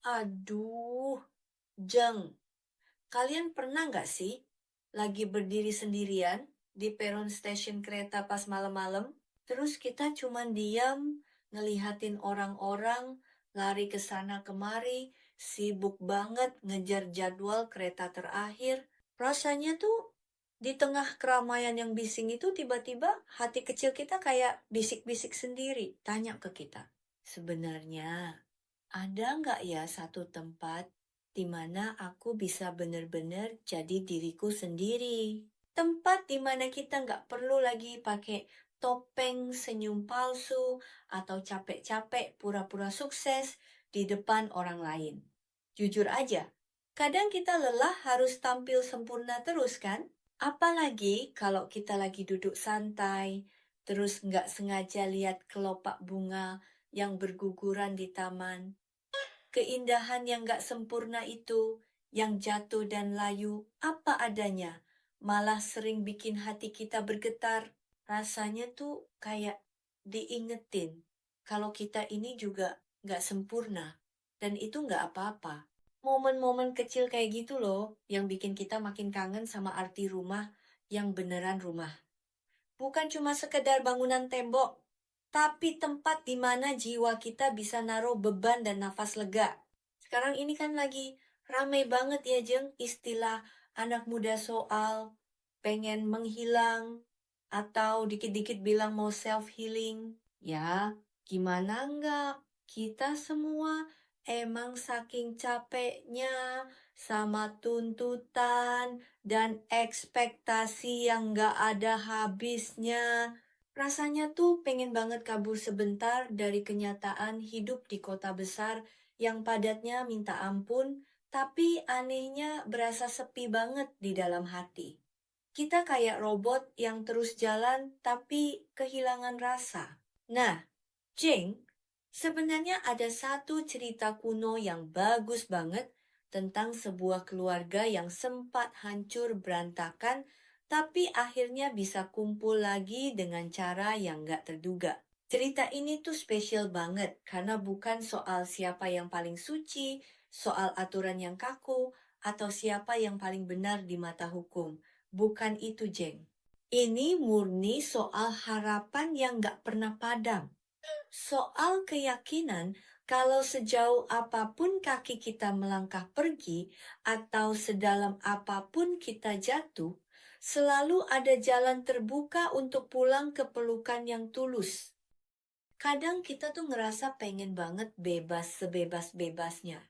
Aduh, Jeng, kalian pernah nggak sih lagi berdiri sendirian di peron stasiun kereta pas malam-malam? Terus kita cuman diam, ngelihatin orang-orang lari ke sana kemari, sibuk banget ngejar jadwal kereta terakhir. Rasanya tuh di tengah keramaian yang bising itu tiba-tiba hati kecil kita kayak bisik-bisik sendiri, tanya ke kita. Sebenarnya ada nggak ya satu tempat di mana aku bisa benar-benar jadi diriku sendiri? Tempat di mana kita nggak perlu lagi pakai topeng senyum palsu atau capek-capek pura-pura sukses di depan orang lain. Jujur aja, kadang kita lelah harus tampil sempurna terus kan? Apalagi kalau kita lagi duduk santai, terus nggak sengaja lihat kelopak bunga yang berguguran di taman. Keindahan yang gak sempurna itu, yang jatuh dan layu, apa adanya, malah sering bikin hati kita bergetar. Rasanya tuh kayak diingetin kalau kita ini juga gak sempurna, dan itu gak apa-apa. Momen-momen kecil kayak gitu loh, yang bikin kita makin kangen sama arti rumah yang beneran rumah. Bukan cuma sekedar bangunan tembok, tapi tempat di mana jiwa kita bisa naruh beban dan nafas lega. Sekarang ini kan lagi ramai banget ya Jeng istilah anak muda soal pengen menghilang atau dikit-dikit bilang mau self-healing. Ya, gimana enggak? Kita semua emang saking capeknya sama tuntutan dan ekspektasi yang gak ada habisnya. Rasanya tuh pengen banget kabur sebentar dari kenyataan hidup di kota besar yang padatnya minta ampun, tapi anehnya berasa sepi banget di dalam hati. Kita kayak robot yang terus jalan tapi kehilangan rasa. Nah, Jing, sebenarnya ada satu cerita kuno yang bagus banget tentang sebuah keluarga yang sempat hancur berantakan tapi akhirnya bisa kumpul lagi dengan cara yang gak terduga. Cerita ini tuh spesial banget karena bukan soal siapa yang paling suci, soal aturan yang kaku, atau siapa yang paling benar di mata hukum. Bukan itu, Jeng. Ini murni soal harapan yang gak pernah padam. Soal keyakinan kalau sejauh apapun kaki kita melangkah pergi atau sedalam apapun kita jatuh, selalu ada jalan terbuka untuk pulang ke pelukan yang tulus. Kadang kita tuh ngerasa pengen banget bebas sebebas-bebasnya.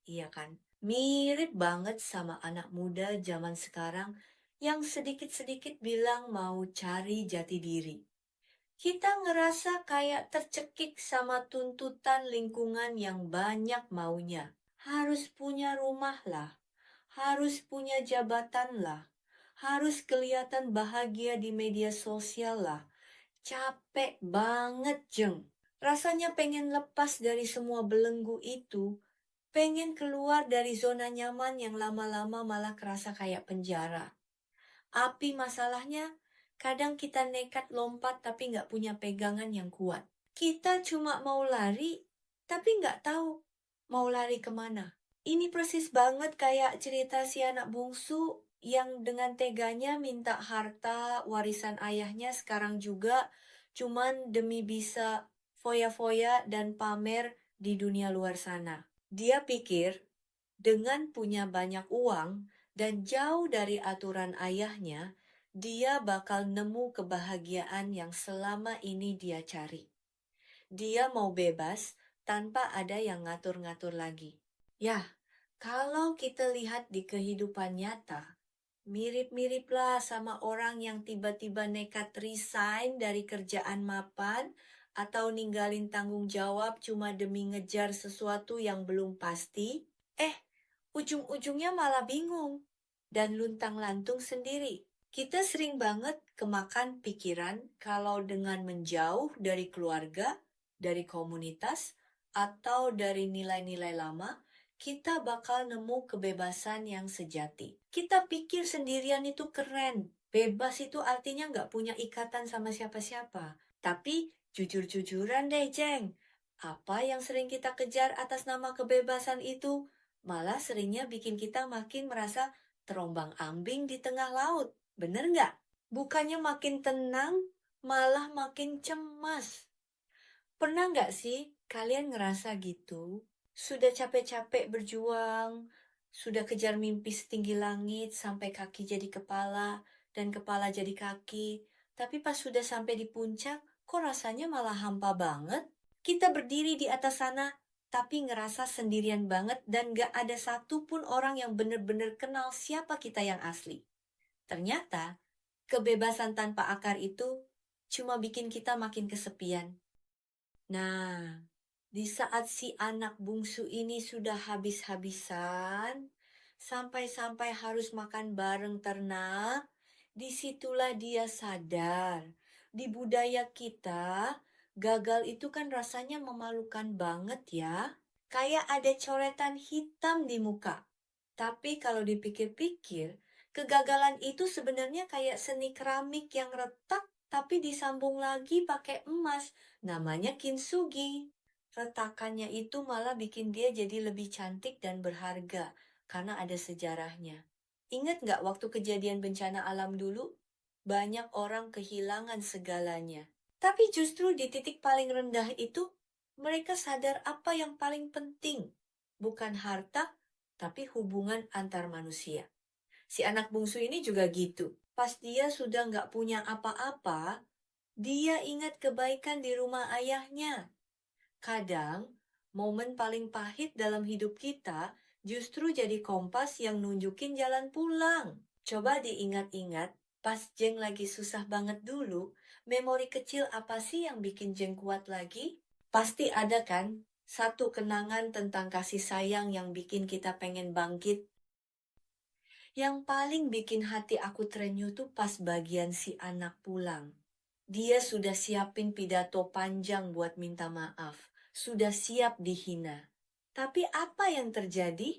Iya kan? Mirip banget sama anak muda zaman sekarang yang sedikit-sedikit bilang mau cari jati diri. Kita ngerasa kayak tercekik sama tuntutan lingkungan yang banyak maunya. Harus punya rumah lah, harus punya jabatan lah, harus kelihatan bahagia di media sosial lah. Capek banget, Jeng. Rasanya pengen lepas dari semua belenggu itu, pengen keluar dari zona nyaman yang lama-lama malah kerasa kayak penjara. Api masalahnya, kadang kita nekat lompat tapi nggak punya pegangan yang kuat. Kita cuma mau lari, tapi nggak tahu mau lari kemana. Ini persis banget kayak cerita si anak bungsu yang dengan teganya minta harta warisan ayahnya sekarang juga cuman demi bisa foya-foya dan pamer di dunia luar sana. Dia pikir dengan punya banyak uang dan jauh dari aturan ayahnya, dia bakal nemu kebahagiaan yang selama ini dia cari. Dia mau bebas tanpa ada yang ngatur-ngatur lagi. Ya, kalau kita lihat di kehidupan nyata, mirip-miriplah sama orang yang tiba-tiba nekat resign dari kerjaan mapan atau ninggalin tanggung jawab cuma demi ngejar sesuatu yang belum pasti. Ujung-ujungnya malah bingung dan luntang-lantung sendiri. Kita sering banget kemakan pikiran kalau dengan menjauh dari keluarga, dari komunitas, atau dari nilai-nilai lama, kita bakal nemu kebebasan yang sejati. Kita pikir sendirian itu keren. Bebas itu artinya nggak punya ikatan sama siapa-siapa. Tapi jujur-jujuran deh, Jeng. Apa yang sering kita kejar atas nama kebebasan itu malah seringnya bikin kita makin merasa terombang-ambing di tengah laut. Bener nggak? Bukannya makin tenang, malah makin cemas. Pernah nggak sih kalian ngerasa gitu? Sudah capek-capek berjuang, sudah kejar mimpi setinggi langit sampai kaki jadi kepala dan kepala jadi kaki. Tapi pas sudah sampai di puncak, kok rasanya malah hampa banget? Kita berdiri di atas sana, tapi ngerasa sendirian banget dan gak ada satupun orang yang bener-bener kenal siapa kita yang asli. Ternyata, kebebasan tanpa akar itu cuma bikin kita makin kesepian. Nah, di saat si anak bungsu ini sudah habis-habisan, sampai-sampai harus makan bareng ternak, disitulah dia sadar. Di budaya kita, gagal itu kan rasanya memalukan banget ya. Kayak ada coretan hitam di muka. Tapi kalau dipikir-pikir, kegagalan itu sebenarnya kayak seni keramik yang retak tapi disambung lagi pakai emas. Namanya kintsugi. Retakannya itu malah bikin dia jadi lebih cantik dan berharga karena ada sejarahnya. Ingat nggak waktu kejadian bencana alam dulu? Banyak orang kehilangan segalanya. Tapi justru di titik paling rendah itu, mereka sadar apa yang paling penting. Bukan harta, tapi hubungan antar manusia. Si anak bungsu ini juga gitu. Pas dia sudah nggak punya apa-apa, dia ingat kebaikan di rumah ayahnya. Kadang, momen paling pahit dalam hidup kita justru jadi kompas yang nunjukin jalan pulang. Coba diingat-ingat, pas Jeng lagi susah banget dulu, memori kecil apa sih yang bikin Jeng kuat lagi? Pasti ada kan? Satu kenangan tentang kasih sayang yang bikin kita pengen bangkit. Yang paling bikin hati aku terenyuh tuh pas bagian si anak pulang. Dia sudah siapin pidato panjang buat minta maaf. Sudah siap dihina. Tapi apa yang terjadi?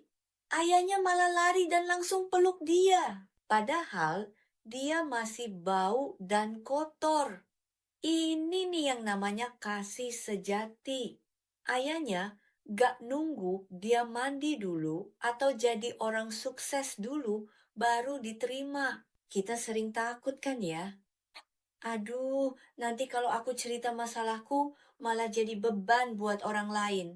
Ayahnya malah lari dan langsung peluk dia. Padahal dia masih bau dan kotor. Ini nih yang namanya kasih sejati. Ayahnya gak nunggu dia mandi dulu atau jadi orang sukses dulu baru diterima. Kita sering takut kan ya? Aduh, nanti kalau aku cerita masalahku malah jadi beban buat orang lain.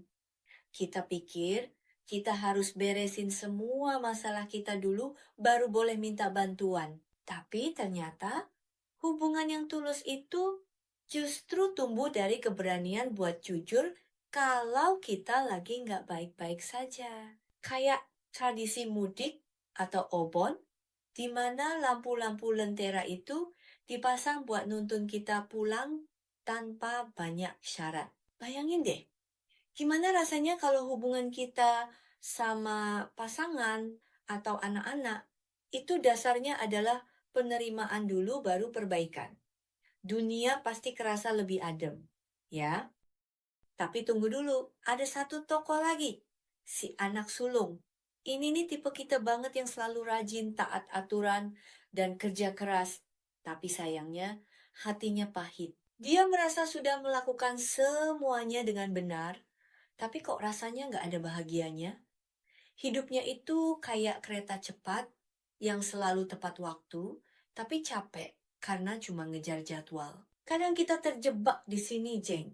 Kita pikir kita harus beresin semua masalah kita dulu baru boleh minta bantuan. Tapi ternyata hubungan yang tulus itu justru tumbuh dari keberanian buat jujur kalau kita lagi nggak baik-baik saja. Kayak tradisi mudik atau obon, di mana lampu-lampu lentera itu dipasang buat nuntun kita pulang tanpa banyak syarat. Bayangin deh, gimana rasanya kalau hubungan kita sama pasangan atau anak-anak itu dasarnya adalah penerimaan dulu baru perbaikan. Dunia pasti kerasa lebih adem, ya. Tapi tunggu dulu, ada satu tokoh lagi, si anak sulung. Ini nih tipe kita banget yang selalu rajin, taat aturan, dan kerja keras. Tapi sayangnya, hatinya pahit. Dia merasa sudah melakukan semuanya dengan benar, tapi kok rasanya nggak ada bahagianya? Hidupnya itu kayak kereta cepat yang selalu tepat waktu, tapi capek karena cuma ngejar jadwal. Kadang kita terjebak di sini, Jeng.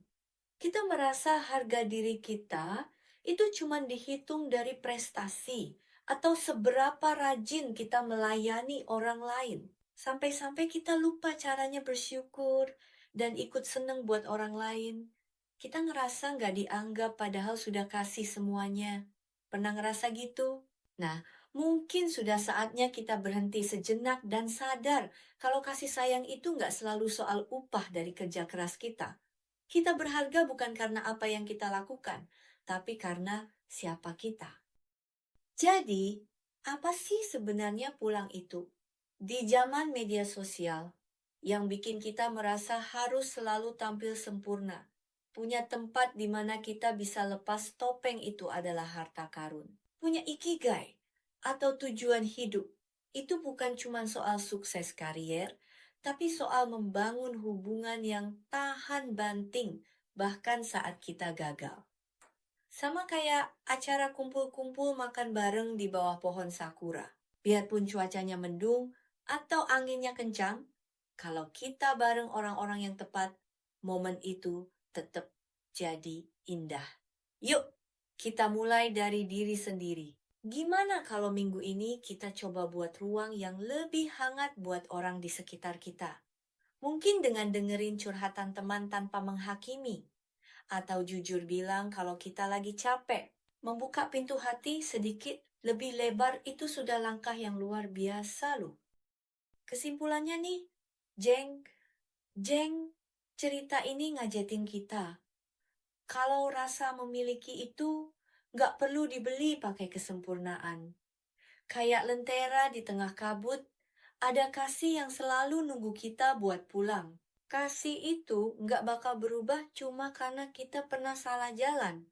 Kita merasa harga diri kita itu cuma dihitung dari prestasi atau seberapa rajin kita melayani orang lain. Sampai-sampai kita lupa caranya bersyukur dan ikut seneng buat orang lain. Kita ngerasa nggak dianggap padahal sudah kasih semuanya. Pernah ngerasa gitu? Nah, mungkin sudah saatnya kita berhenti sejenak dan sadar kalau kasih sayang itu nggak selalu soal upah dari kerja keras kita. Kita berharga bukan karena apa yang kita lakukan, tapi karena siapa kita. Jadi, apa sih sebenarnya pulang itu? Di zaman media sosial, yang bikin kita merasa harus selalu tampil sempurna, punya tempat di mana kita bisa lepas topeng itu adalah harta karun. Punya ikigai atau tujuan hidup, itu bukan cuma soal sukses karier, tapi soal membangun hubungan yang tahan banting bahkan saat kita gagal. Sama kayak acara kumpul-kumpul makan bareng di bawah pohon sakura. Biarpun cuacanya mendung atau anginnya kencang, kalau kita bareng orang-orang yang tepat, momen itu tetap jadi indah. Yuk, kita mulai dari diri sendiri. Gimana kalau minggu ini kita coba buat ruang yang lebih hangat buat orang di sekitar kita? Mungkin dengan dengerin curhatan teman tanpa menghakimi, atau jujur bilang kalau kita lagi capek. Membuka pintu hati sedikit lebih lebar itu sudah langkah yang luar biasa loh. Kesimpulannya nih, Jeng, cerita ini ngajatin kita. Kalau rasa memiliki itu nggak perlu dibeli pakai kesempurnaan. Kayak lentera di tengah kabut, ada kasih yang selalu nunggu kita buat pulang. Kasih itu nggak bakal berubah cuma karena kita pernah salah jalan.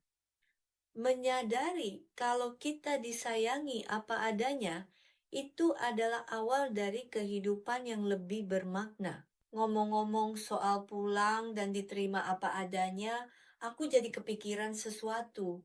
Menyadari kalau kita disayangi apa adanya, itu adalah awal dari kehidupan yang lebih bermakna. Ngomong-ngomong soal pulang dan diterima apa adanya, aku jadi kepikiran sesuatu.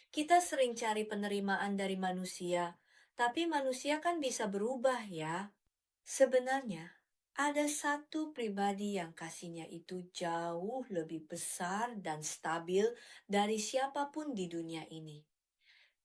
Kita sering cari penerimaan dari manusia, tapi manusia kan bisa berubah ya. Sebenarnya, ada satu pribadi yang kasihnya itu jauh lebih besar dan stabil dari siapapun di dunia ini.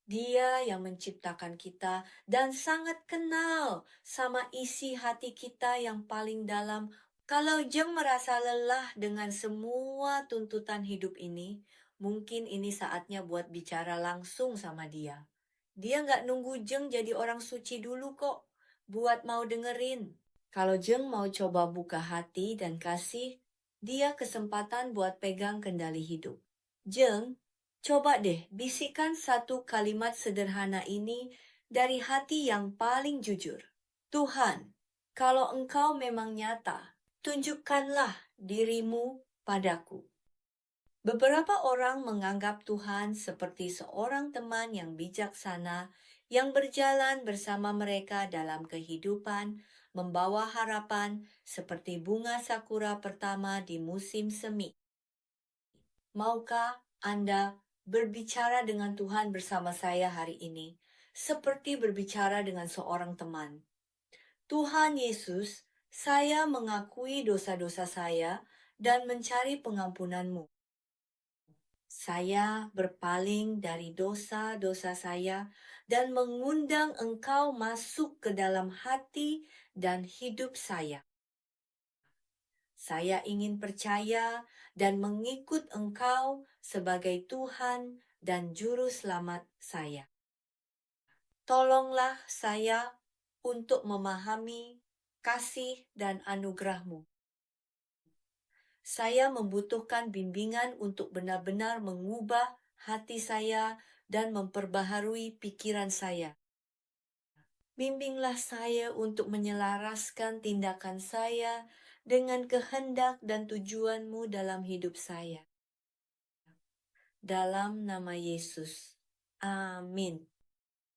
Dia yang menciptakan kita dan sangat kenal sama isi hati kita yang paling dalam. Kalau Jeng merasa lelah dengan semua tuntutan hidup ini, mungkin ini saatnya buat bicara langsung sama dia. Dia nggak nunggu Jeng jadi orang suci dulu kok, buat mau dengerin. Kalau Jeng mau coba buka hati dan kasih, dia kesempatan buat pegang kendali hidup. Jeng, coba deh bisikan satu kalimat sederhana ini dari hati yang paling jujur. Tuhan, kalau Engkau memang nyata, tunjukkanlah dirimu padaku. Beberapa orang menganggap Tuhan seperti seorang teman yang bijaksana yang berjalan bersama mereka dalam kehidupan, membawa harapan seperti bunga sakura pertama di musim semi. Maukah Anda berbicara dengan Tuhan bersama saya hari ini, seperti berbicara dengan seorang teman? Tuhan Yesus, saya mengakui dosa-dosa saya dan mencari pengampunan-Mu. Saya berpaling dari dosa-dosa saya dan mengundang Engkau masuk ke dalam hati dan hidup saya. Saya ingin percaya dan mengikut Engkau sebagai Tuhan dan Juru Selamat saya. Tolonglah saya untuk memahami kasih dan anugerah-Mu. Saya membutuhkan bimbingan untuk benar-benar mengubah hati saya dan memperbaharui pikiran saya. Bimbinglah saya untuk menyelaraskan tindakan saya dengan kehendak dan tujuan-Mu dalam hidup saya. Dalam nama Yesus. Amin.